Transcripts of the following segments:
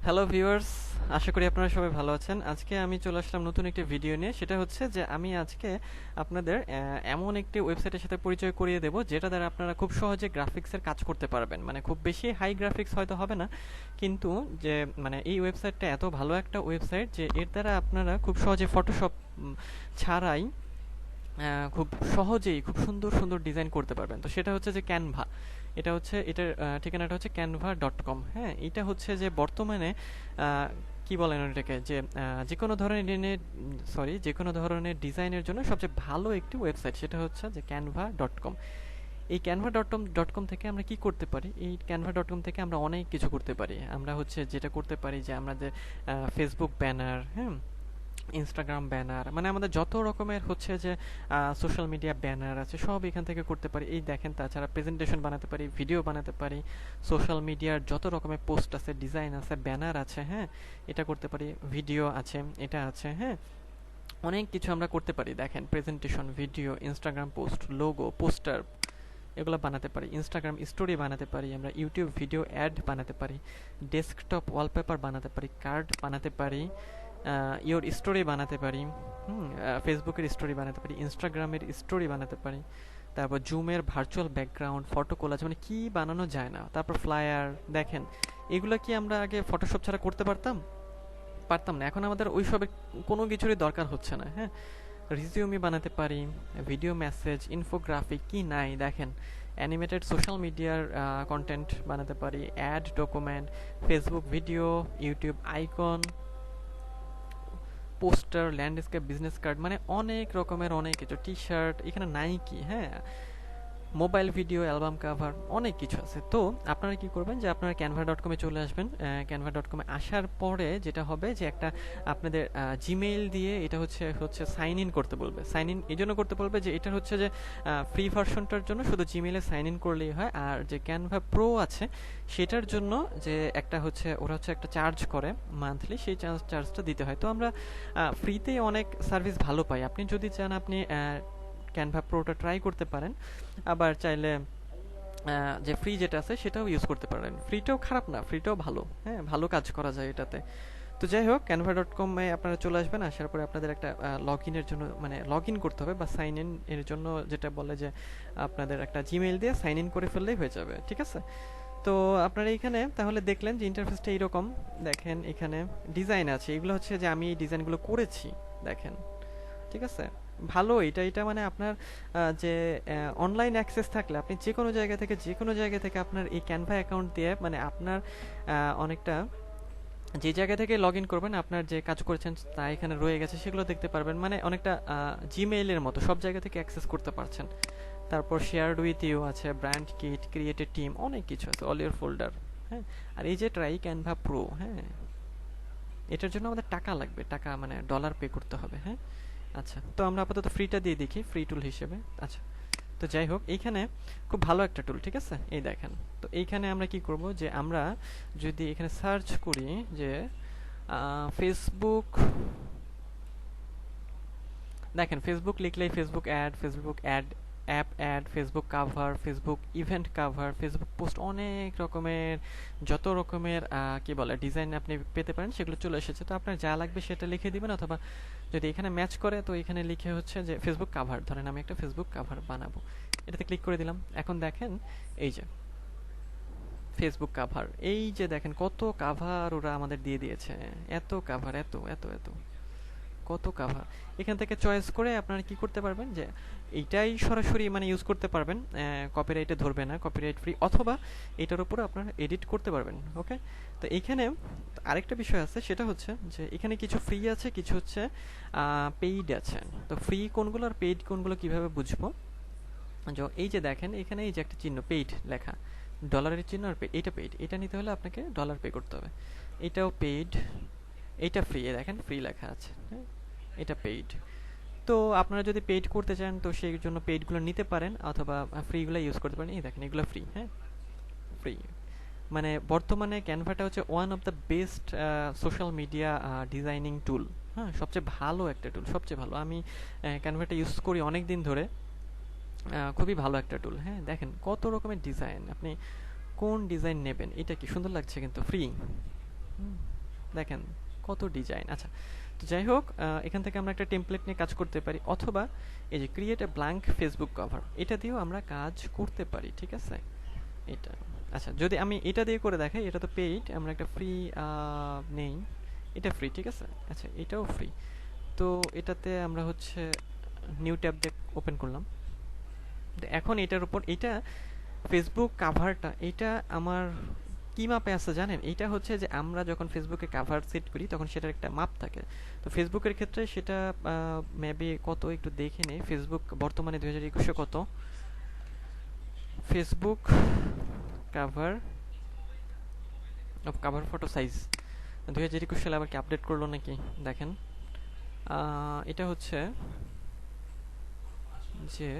Hello viewers, আশা করি আপনারা সবাই ভালো আছেন। আজকে আমি চলে আসলাম নতুন একটি ভিডিও নিয়ে। সেটা হচ্ছে যে আমি আজকে আপনাদের এমন একটি ওয়েবসাইটের সাথে পরিচয় করিয়ে দেব যেটা দ্বারা আপনারা খুব সহজে গ্রাফিক্সের কাজ করতে পারবেন। মানে খুব বেশি হাই গ্রাফিক্স হয়তো হবে না, কিন্তু যে মানে এই ওয়েবসাইটটা এত ভালো একটা ওয়েবসাইট যে এর দ্বারা আপনারা খুব সহজে ফটোশপ ছাড়াই খুব সহজেই খুব সুন্দর সুন্দর ডিজাইন করতে পারবেন। তো সেটা হচ্ছে যে ক্যানভা। এটা হচ্ছে এটার ঠিকানাটা হচ্ছে canva.com। হ্যাঁ, এটা হচ্ছে যে বর্তমানে কি বলেন এটাকে, যে যে কোনো ধরনের যে কোনো ধরনের ডিজাইনের জন্য সবচেয়ে ভালো একটি ওয়েবসাইট। সেটা হচ্ছে যে canva.com। এই canva.com থেকে আমরা কি করতে পারি? এই canva.com থেকে আমরা অনেক কিছু করতে পারি। আমরা হচ্ছে যেটা করতে পারি যে আমাদের ফেসবুক ব্যানার, হ্যাঁ, ইনস্টাগ্রাম ব্যানার, মানে আমাদের যত রকমের হচ্ছে যে সোশ্যাল মিডিয়া ব্যানার আছে সব এখান থেকে করতে পারি। এই দেখেন, তাছাড়া প্রেজেন্টেশন বানাতে পারি, ভিডিও বানাতে পারি, সোশ্যাল মিডিয়ার যত রকমের পোস্ট আছে, ডিজাইন আছে, ব্যানার আছে, হ্যাঁ, এটা করতে পারি, ভিডিও আছে, এটা আছে, হ্যাঁ, অনেক কিছু আমরা করতে পারি। দেখেন, presentation, video, Instagram post, logo, poster, এগুলো বানাতে পারি, ইনস্টাগ্রাম স্টোরি বানাতে পারি, আমরা ইউটিউব ভিডিও অ্যাড বানাতে পারি, ডেস্কটপ ওয়ালপেপার বানাতে পারি, কার্ড বানাতে পারি, ইওর স্টোরি বানাতে পারি, ফেসবুকের স্টোরি বানাতে পারি, ইনস্টাগ্রামের স্টোরি বানাতে পারি, তারপর জুমের ভার্চুয়াল ব্যাকগ্রাউন্ড, ফটো কোলাজ, মানে কি বানানো যায় না। তারপর ফ্লায়ার। দেখেন, এগুলো কি আমরা আগে ফটোশপ ছাড়া করতে পারতাম? পারতাম না। এখন আমাদের ওইসবের কোনো কিছুরই দরকার হচ্ছে না। হ্যাঁ, রিজিউমি বানাতে পারি, ভিডিও মেসেজ, ইনফোগ্রাফিক, কি নাই দেখেন, অ্যানিমেটেড সোশ্যাল মিডিয়ার কন্টেন্ট বানাতে পারি, add document, Facebook video, YouTube icon, poster, landscape, business card, মানে অনেক রকমের অনেক কিছু, টি শার্ট, এখানে নাই কি, হ্যাঁ, মোবাইল ভিডিও, অ্যালবাম কাভার, অনেক কিছু আছে। তো আপনারা কি করবেন যে আপনারা canva.com-এ চলে আসবেন। canva.com-এ আসার পরে যেটা হবে যে একটা আপনাদের জিমেইল দিয়ে এটা হচ্ছে সাইন ইন করতে বলবে। সাইন ইন এই জন্য করতে বলবে যে এটা হচ্ছে যে ফ্রি ভার্সনটার জন্য শুধু জিমেইলে সাইন ইন করলেই হয়, আর যে ক্যানভা প্রো আছে সেটার জন্য যে একটা হচ্ছে ওরা হচ্ছে একটা চার্জ করে মান্থলি, সেই চার্জটা দিতে হয়। তো আমরা ফ্রিতে অনেক সার্ভিস ভালো পাই। আপনি যদি চান আপনি ক্যানভা প্রোটা ট্রাই করতে পারেন, আবার চাইলে যে ফ্রি যেটা আছে সেটাও ইউজ করতে পারেন। ফ্রিটাও খারাপ না, ফ্রিটাও ভালো, হ্যাঁ, ভালো কাজ করা যায় এটাতে। তো যাই হোক, canva.com-এ আপনারা চলে আসবেন। আসার পরে আপনাদের একটা লগ ইনের জন্য, মানে লগ ইন করতে হবে, বা সাইন ইন এর জন্য যেটা বলে যে আপনাদের একটা জিমেইল দিয়ে সাইন ইন করে ফেললেই হয়ে যাবে, ঠিক আছে? তো আপনারা এইখানে তাহলে দেখলেন যে ইন্টারফেসটা এইরকম। দেখেন, এখানে ডিজাইন আছে, এগুলো হচ্ছে যে আমি এই ডিজাইনগুলো করেছি, দেখেন, ঠিক আছে? ভালো, এটা মানে আপনার যে অনলাইন অ্যাক্সেস থাকলে আপনি যে কোনো জায়গা থেকে আপনার এই ক্যানভা অ্যাকাউন্ট দিয়ে, মানে আপনার অনেকটা যে জায়গা থেকে লগ ইন করবেন আপনার যে কাজ করেছেন তা এখানে রয়ে গেছে সেগুলো দেখতে পারবেন। মানে অনেকটা জিমেইলের মতো সব জায়গা থেকে অ্যাক্সেস করতে পারছেন। তারপর শেয়ারড উইথ ইউ আছে, ব্র্যান্ড কিট, ক্রিয়েটেড টিম, অনেক কিছু আছে, অল ইয়ার ফোল্ডার, হ্যাঁ। আর এই যে ট্রাই ক্যানভা প্রো, হ্যাঁ, এটার জন্য আমাদের টাকা লাগবে, টাকা মানে ডলার পে করতে হবে, হ্যাঁ। আচ্ছা, তো আমরা আপাতত ফ্রিটা দিয়ে দেখি, ফ্রি টুল হিসেবে। আচ্ছা, তো যাই হোক, এইখানে খুব ভালো একটা টুল, ঠিক আছে? এই দেখেন, তো এইখানে আমরা কি করব যে আমরা যদি এখানে সার্চ করি যে ফেসবুক, দেখেন ফেসবুক লিখলেই Facebook ad, app ad, Facebook cover, Facebook event cover, Facebook post, অনেক রকমের যত রকমের কি বলে ডিজাইন আপনি পেতে পারেন সেগুলো চলে এসেছে। তো আপনার যা লাগবে সেটা লিখে দিবেন, অথবা যদি এখানে ম্যাচ করে তো এখানে লিখে হচ্ছে যে ফেসবুক কাভার, ধরেন আমি একটা ফেসবুক কাভার বানাবো, এটাতে ক্লিক করে দিলাম। এখন দেখেন এই যে ফেসবুক কাভার, এই যে দেখেন কত কাভার ওরা আমাদের দিয়ে দিয়েছে, এত কাভার, এত এত এত কত কাভার। এখান থেকে চয়েস করে আপনারা কি করতে পারবেন যে এইটাই সরাসরি মানে ইউজ করতে পারবেন, কপিরাইটে ধরবে না, কপিরাইট ফ্রি, অথবা এটার উপর আপনারা এডিট করতে পারবেন। ওকে, তো এইখানে আরেকটা বিষয় আছে, সেটা হচ্ছে যে এখানে কিছু ফ্রি আছে, কিছু হচ্ছে পেইড আছে। তো ফ্রি কোনগুলো আর পেইড কোনগুলো কিভাবে বুঝবো? এই যে দেখেন এখানে এই যে একটা চিহ্ন পেইড লেখা, ডলারের চিহ্ন, আর এটা পেইড, এটা নিতে হলে আপনাকে ডলার পে করতে হবে। এটাও পেইড, এটা ফ্রি, দেখেন ফ্রি লেখা আছে, হ্যাঁ, এটা পেইড। তো আপনারা যদি পেইড করতে চান তো সেই জন্য পেইডগুলো নিতে পারেন, অথবা ফ্রিগুলো ইউজ করতে পারেন। এই দেখেন এগুলো ফ্রি, হ্যাঁ, ফ্রি। মানে বর্তমানে ক্যানভাটা হচ্ছে one of the best social media designing tool, হ্যাঁ, সবচেয়ে ভালো একটা টুল, সবচেয়ে ভালো। আমি ক্যানভাটা ইউজ করি অনেক দিন ধরে, খুবই ভালো একটা টুল। হ্যাঁ, দেখেন কত রকমের ডিজাইন, আপনি কোন ডিজাইন নেবেন, এটা কি সুন্দর লাগছে, কিন্তু ফ্রি। দেখেন কত ডিজাইন। আচ্ছা, তো যাই হোক, এখান থেকে আমরা একটা টেমপ্লেট নিয়ে কাজ করতে পারি, অথবা এই যে create a blank Facebook cover, এটা দিয়েও আমরা কাজ করতে পারি, ঠিক আছে। এটা আচ্ছা, যদি আমি এটা দিয়ে করে দেখাই, এটা তো পেইড, আমরা একটা ফ্রি নেই, এটা ফ্রি, ঠিক আছে। আচ্ছা, এটাও ফ্রি। তো এটাতে আমরা হচ্ছে নিউ ট্যাব দিয়ে ওপেন করলাম। এখন এটার উপর এটা ফেসবুক কাভারটা, এটা আমার কি মাপে আছে জানেন? এটা হচ্ছে যে আমরা যখন ফেসবুকে কাভার সেট করি তখন সেটার একটা মাপ থাকে। তো ফেসবুকের ক্ষেত্রে সেটা মেবি কত একটু দেখে নেই। ফেসবুক বর্তমানে 2021 কত Facebook cover cover photo size 2021 সালে আবার কি আপডেট করলো নাকি দেখেন। এটা হচ্ছে যে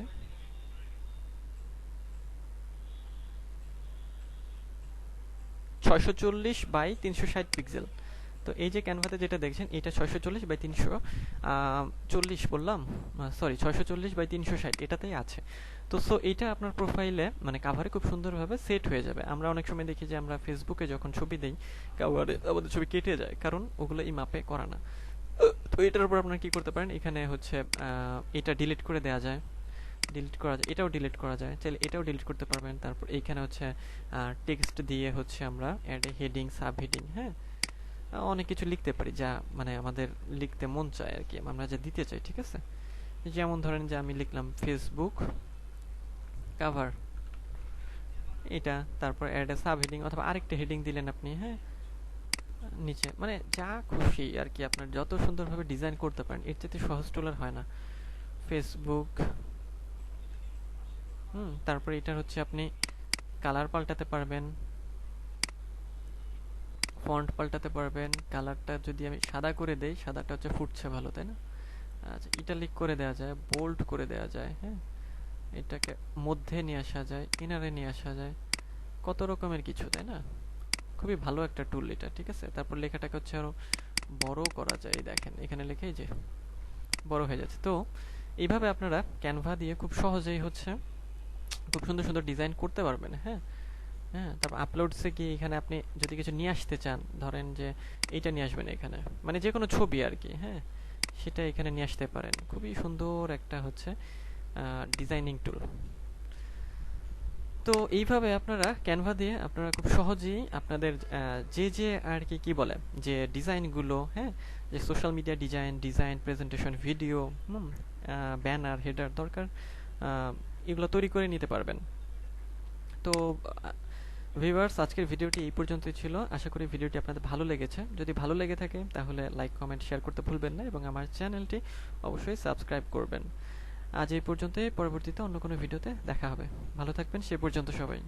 640x360 পিক্সেল। তো এই যে ক্যানভাতে যেটা দেখছেন এটা 640x340 বললাম, সরি 640x360 এটাতেই আছে। তো সো এটা আপনার প্রোফাইলে মানে কাভারে খুব সুন্দরভাবে সেট হয়ে যাবে। আমরা অনেক সময় দেখি যে আমরা ফেসবুকে যখন ছবি দেই কাভারে আমাদের ছবি কেটে যায়, কারণ ওগুলো এই মাপে করা না। তো এটার উপর আপনারা কি করতে পারেন, এখানে হচ্ছে এটা ডিলিট করে দেওয়া যায়, ডিলিট করা যায়, এটাও ডিলিট করা যায়, চাইলে এটাও ডিলিট করতে পারবেন। তারপর এইখানে হচ্ছে টেক্সট দিয়ে হচ্ছে আমরা অ্যাড হেডিং, সাব হেডিং, হ্যাঁ, অনেক কিছু লিখতে পারি যা মানে আমাদের লিখতে মন চায় আর কি, আমরা যা দিতে চাই, ঠিক আছে। যেমন ধরেন যে আমি লিখলাম ফেসবুক কাভার এটা, তারপর অ্যাড এ সাব হেডিং অথবা আরেকটা হেডিং দিলেন আপনি, হ্যাঁ, নিচে মানে যা খুশি আর কি, আপনার যত সুন্দরভাবে ডিজাইন করতে পারেন, এর চাইতে সহজ টুল আর হয় না। ফেসবুক, তারপর এটা হচ্ছে আপনি কালার পাল্টাতে পারবেন, ফন্ট পাল্টাতে পারবেন। কালারটা যদি আমি সাদা করে দেই, সাদাটা হচ্ছে ফুটছে ভালো, তাই না। আচ্ছা, ইটালিক করে দেওয়া যায়, বোল্ড করে দেওয়া যায়, হ্যাঁ, এটাকে মধ্যে নিয়ে আসা যায়, ইনারে নিয়ে আসা যায়, কত রকমের কিছু, তাই না। খুবই ভালো একটা টুল এটা, ঠিক আছে। তারপর লেখাটাকে হচ্ছে আরো বড় করা যায়, দেখেন এখানে লেখাই যে বড় হয়ে যাচ্ছে। তো এইভাবে আপনারা ক্যানভা দিয়ে খুব সহজেই হচ্ছে খুব সুন্দর সুন্দর ডিজাইন করতে পারবেন, হ্যাঁ। হ্যাঁ, তারপর আপলোডসে গিয়ে এখানে আপনি যদি কিছু নিয়ে আসতে চান, ধরেন যে এইটা নিয়ে আসবেন এখানে, মানে যে কোনো ছবি আর কি, হ্যাঁ, সেটা এখানে নিয়ে আসতে পারেন। খুবই সুন্দর একটা হচ্ছে ডিজাইনিং টুল। তো এইভাবে আপনারা ক্যানভা দিয়ে আপনারা খুব সহজেই আপনাদের যে আর কি কি বলে যে ডিজাইনগুলো, হ্যাঁ, যে social media design, presentation, video, banner, header দরকার, এগুলো তৈরি করে নিতে পারবেন। তো ভিউয়ার্স, আজকের ভিডিওটি এই পর্যন্তই ছিল। আশা করি ভিডিওটি আপনাদের ভালো লেগেছে। যদি ভালো লেগে থাকে তাহলে লাইক, কমেন্ট, শেয়ার করতে ভুলবেন না এবং আমার চ্যানেলটি অবশ্যই সাবস্ক্রাইব করবেন। আজ এই পর্যন্তই, পরবর্তীতে অন্য কোনো ভিডিওতে দেখা হবে। ভালো থাকবেন সে পর্যন্ত সবাই।